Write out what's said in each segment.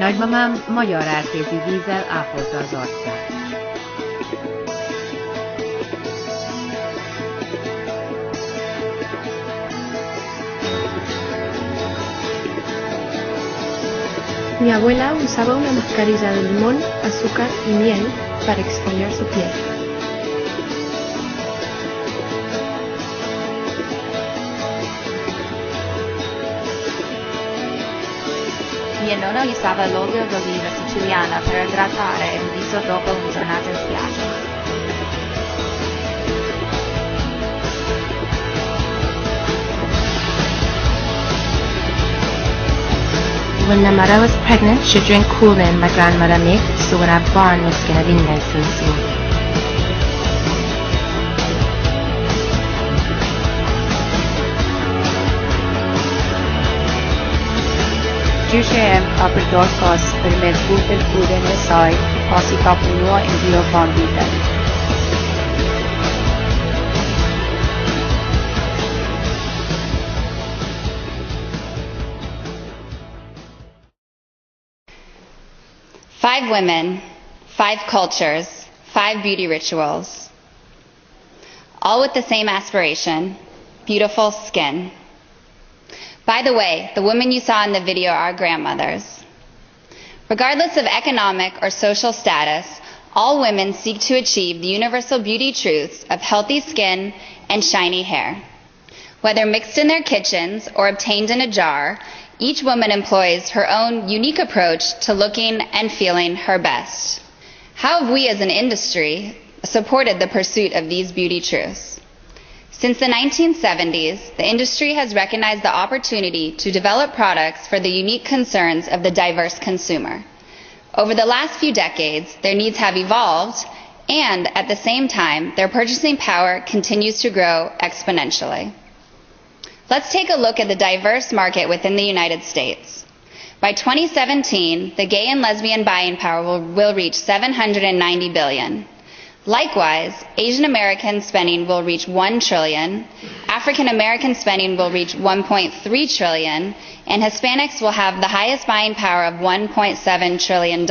Nagymamám magyar árkézi vízzel ápolta az arcát. Mi abuela usaba una mascarilla de limón, azúcar y miel para exfoliar su piel. Mia nonna usava l'olio d'oliva siciliana per idratare il viso dopo una giornata in spiaggia. When my mother was pregnant, she drank Kool-Aid my grandmother made, so when I was born, my skin had been nice and smooth. Gyűjtsem a pridorkos per sculpted food in the side, posi kapunua in dio fondita. Five women, 5 cultures, 5 beauty rituals, all with the same aspiration, beautiful skin. By the way, the women you saw in the video are grandmothers. Regardless of economic or social status, all women seek to achieve the universal beauty truths of healthy skin and shiny hair. Whether mixed in their kitchens or obtained in a jar, each woman employs her own unique approach to looking and feeling her best. How have we as an industry supported the pursuit of these beauty truths? Since the 1970s, the industry has recognized the opportunity to develop products for the unique concerns of the diverse consumer. Over the last few decades, their needs have evolved, and at the same time, their purchasing power continues to grow exponentially. Let's take a look at the diverse market within the United States. By 2017, the gay and lesbian buying power will reach $790 billion. Likewise, Asian American spending will reach $1 trillion, African American spending will reach $1.3 trillion, and Hispanics will have the highest buying power of $1.7 trillion.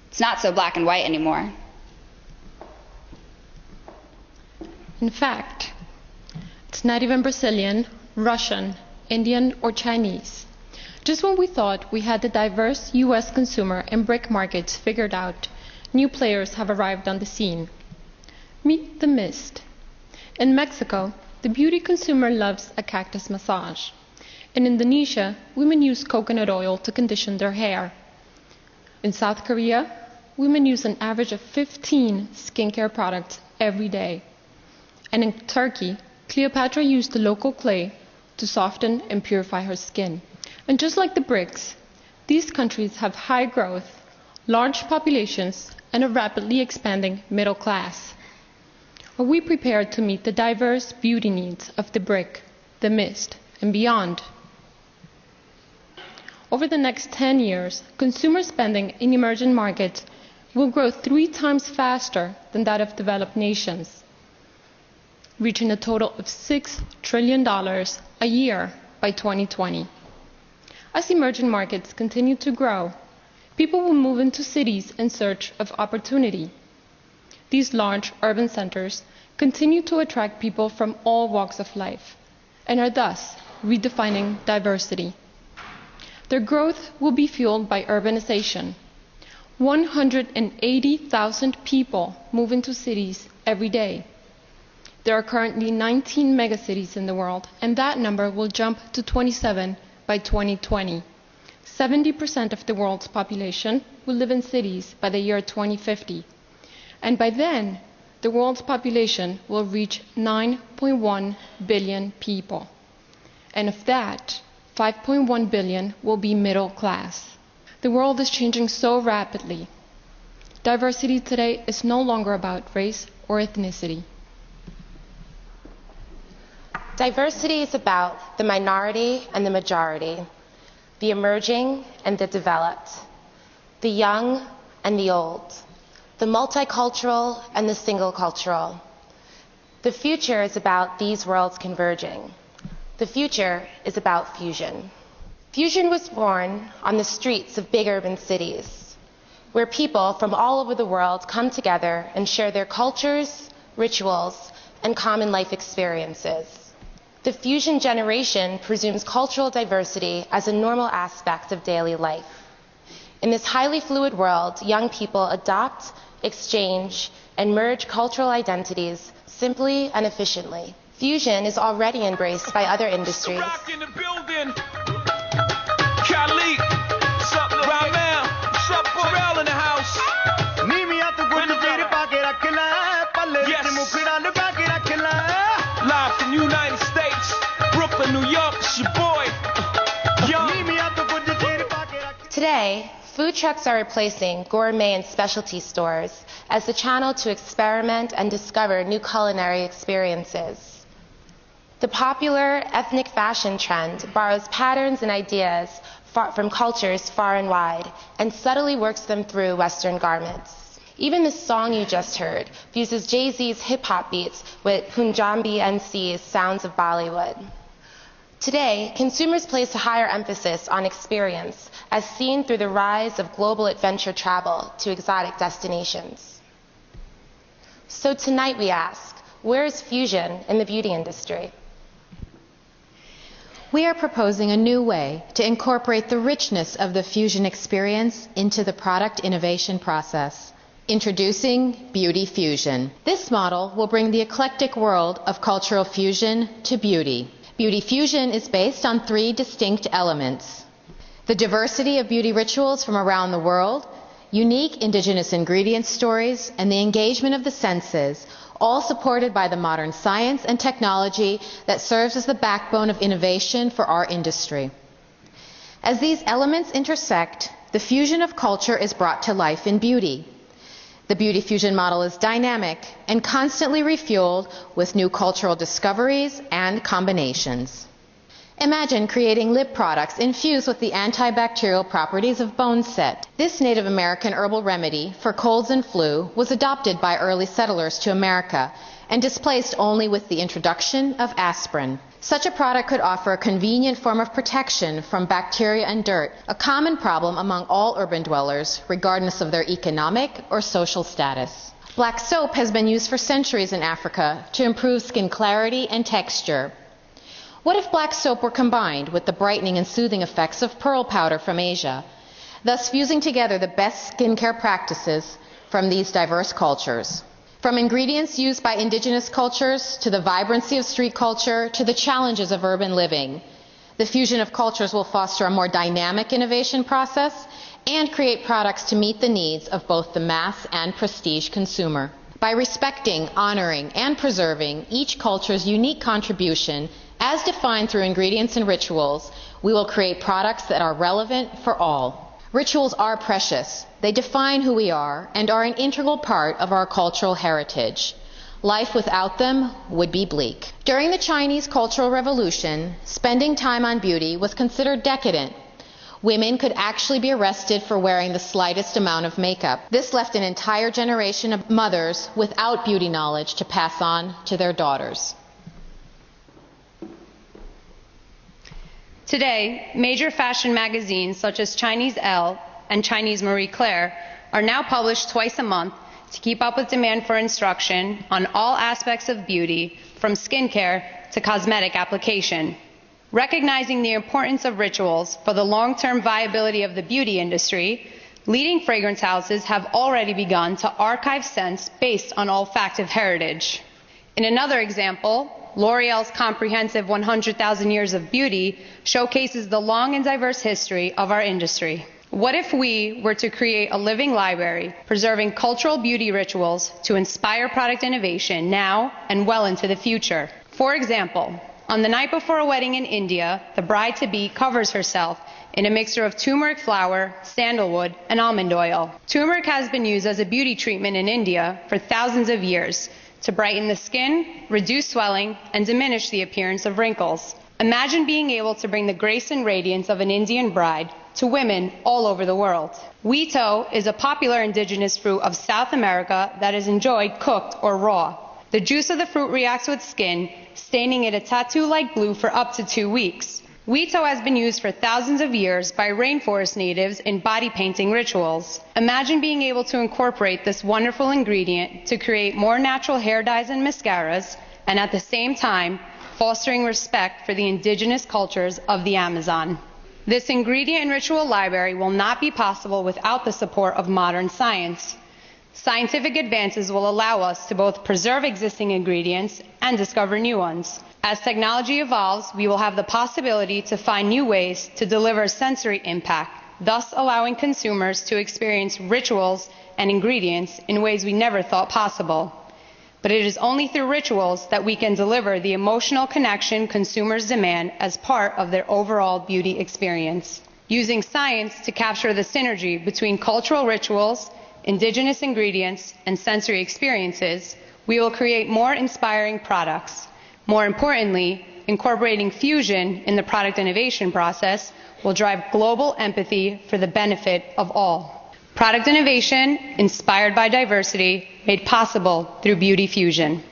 It's not so black and white anymore. In fact, it's not even Brazilian, Russian, Indian, or Chinese. Just when we thought we had the diverse U.S. consumer and BRIC markets figured out, new players have arrived on the scene. Meet the mist. In Mexico, the beauty consumer loves a cactus massage. In Indonesia, women use coconut oil to condition their hair. In South Korea, women use an average of 15 skincare products every day. And in Turkey, Cleopatra used the local clay to soften and purify her skin. And just like the BRICS, these countries have high growth, large populations, and a rapidly expanding middle class. Are we prepared to meet the diverse beauty needs of the BRIC, the MIST, and beyond? Over the next 10 years, consumer spending in emerging markets will grow 3 times faster than that of developed nations, reaching a total of $6 trillion a year by 2020. As emerging markets continue to grow, people will move into cities in search of opportunity. These large urban centers continue to attract people from all walks of life and are thus redefining diversity. Their growth will be fueled by urbanization. 180,000 people move into cities every day. There are currently 19 megacities in the world, and that number will jump to 27 by 2020. 70% of the world's population will live in cities by the year 2050. And by then, the world's population will reach 9.1 billion people. And of that, 5.1 billion will be middle class. The world is changing so rapidly. Diversity today is no longer about race or ethnicity. Diversity is about the minority and the majority, the emerging and the developed, the young and the old, the multicultural and the single cultural. The future is about these worlds converging. The future is about fusion. Fusion was born on the streets of big urban cities, where people from all over the world come together and share their cultures, rituals, and common life experiences. The fusion generation presumes cultural diversity as a normal aspect of daily life. In this highly fluid world, young people adopt, exchange, and merge cultural identities simply and efficiently. Fusion is already embraced by other industries. Live from United States, Brooklyn, New York, it's your boy. Today, food trucks are replacing gourmet and specialty stores as the channel to experiment and discover new culinary experiences. The popular ethnic fashion trend borrows patterns and ideas from cultures far and wide and subtly works them through Western garments. Even the song you just heard fuses Jay-Z's hip-hop beats with Punjabi MC's sounds of Bollywood. Today, consumers place a higher emphasis on experience, as seen through the rise of global adventure travel to exotic destinations. So tonight we ask, where is fusion in the beauty industry? We are proposing a new way to incorporate the richness of the fusion experience into the product innovation process. Introducing Beauty Fusion. This model will bring the eclectic world of cultural fusion to beauty. Beauty Fusion is based on 3 distinct elements: the diversity of beauty rituals from around the world, unique indigenous ingredient stories, and the engagement of the senses, all supported by the modern science and technology that serves as the backbone of innovation for our industry. As these elements intersect, the fusion of culture is brought to life in beauty. The Beauty Fusion model is dynamic and constantly refueled with new cultural discoveries and combinations. Imagine creating lip products infused with the antibacterial properties of bone set. This Native American herbal remedy for colds and flu was adopted by early settlers to America and displaced only with the introduction of aspirin. Such a product could offer a convenient form of protection from bacteria and dirt, a common problem among all urban dwellers, regardless of their economic or social status. Black soap has been used for centuries in Africa to improve skin clarity and texture. What if black soap were combined with the brightening and soothing effects of pearl powder from Asia, thus fusing together the best skincare practices from these diverse cultures? From ingredients used by indigenous cultures to the vibrancy of street culture to the challenges of urban living, the fusion of cultures will foster a more dynamic innovation process and create products to meet the needs of both the mass and prestige consumer. By respecting, honoring, and preserving each culture's unique contribution as defined through ingredients and rituals, we will create products that are relevant for all. Rituals are precious. They define who we are and are an integral part of our cultural heritage. Life without them would be bleak. During the Chinese Cultural Revolution, spending time on beauty was considered decadent. Women could actually be arrested for wearing the slightest amount of makeup. This left an entire generation of mothers without beauty knowledge to pass on to their daughters. Today, major fashion magazines such as Chinese Elle and Chinese Marie Claire are now published twice a month to keep up with demand for instruction on all aspects of beauty, from skincare to cosmetic application. Recognizing the importance of rituals for the long-term viability of the beauty industry, leading fragrance houses have already begun to archive scents based on olfactive heritage. In another example, L'Oreal's comprehensive 100,000 Years of Beauty showcases the long and diverse history of our industry. What if we were to create a living library, preserving cultural beauty rituals to inspire product innovation now and well into the future? For example, on the night before a wedding in India, the bride-to-be covers herself in a mixture of turmeric flower, sandalwood, and almond oil. Turmeric has been used as a beauty treatment in India for thousands of years, to brighten the skin, reduce swelling, and diminish the appearance of wrinkles. Imagine being able to bring the grace and radiance of an Indian bride to women all over the world. Wheato is a popular indigenous fruit of South America that is enjoyed cooked or raw. The juice of the fruit reacts with skin, staining it a tattoo-like blue for up to 2 weeks. Wheato has been used for thousands of years by rainforest natives in body painting rituals. Imagine being able to incorporate this wonderful ingredient to create more natural hair dyes and mascaras, and at the same time, fostering respect for the indigenous cultures of the Amazon. This ingredient and ritual library will not be possible without the support of modern science. Scientific advances will allow us to both preserve existing ingredients and discover new ones. As technology evolves, we will have the possibility to find new ways to deliver sensory impact, thus allowing consumers to experience rituals and ingredients in ways we never thought possible. But it is only through rituals that we can deliver the emotional connection consumers demand as part of their overall beauty experience. Using science to capture the synergy between cultural rituals, indigenous ingredients, and sensory experiences, we will create more inspiring products. More importantly, incorporating fusion in the product innovation process will drive global empathy for the benefit of all. Product innovation inspired by diversity, made possible through beauty fusion.